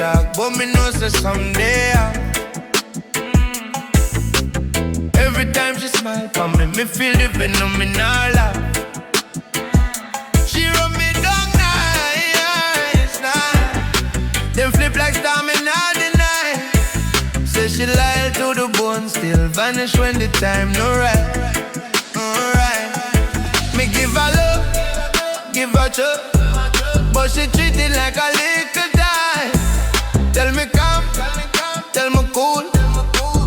talk, but me know say someday. Every time she smile for me feel the phenomenal. She rub me down nice, nice. Them flip like star, me not deny. Say she loyal to the bone, still vanish when the time no right. Alright, me give her love, give her trust, but she treat it like a little die. Tell me calm, tell me cool,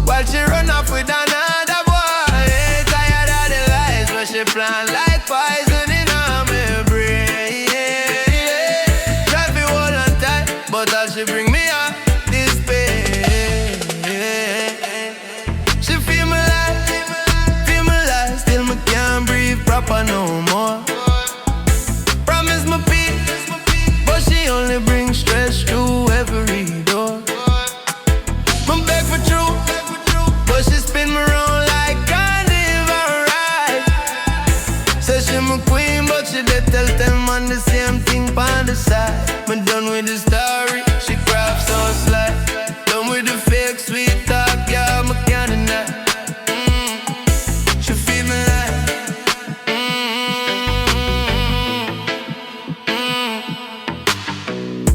while she run off with another boy. Ain't tired of the lies where she plan like poison in my brain. Try to hold on tight, but all she bring me up this pain. She feel me life, still me can't breathe proper no more. Promise me peace, but she only bring stress through every door. Me beg for truth, but she spin me round like carnival ride. Say she my queen, but she dey tell them on the same thing on the side. Me done with the story, she craft so sly. Done with the fake sweet talk, yeah, me can't deny. She feel me like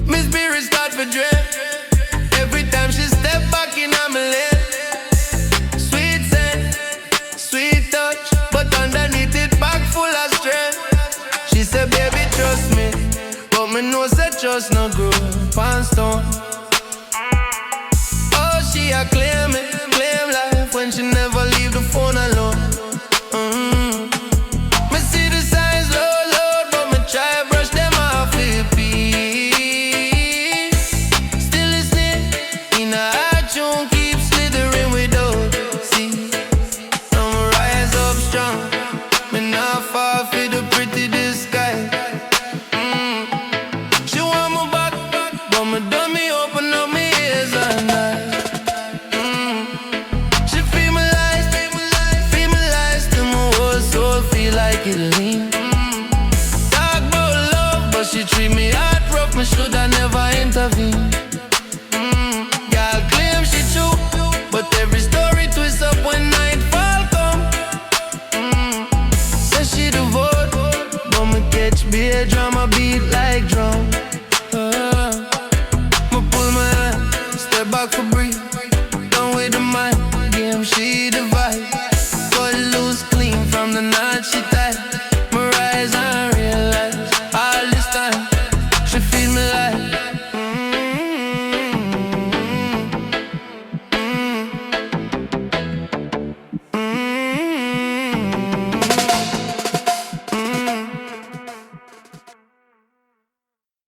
me spirit start for dread. Every time she step back in my lane. Sweet scent, sweet touch, but underneath it pack full of strength. She said, baby, trust me, but me know say trust no grow upon stone. Oh, she a claim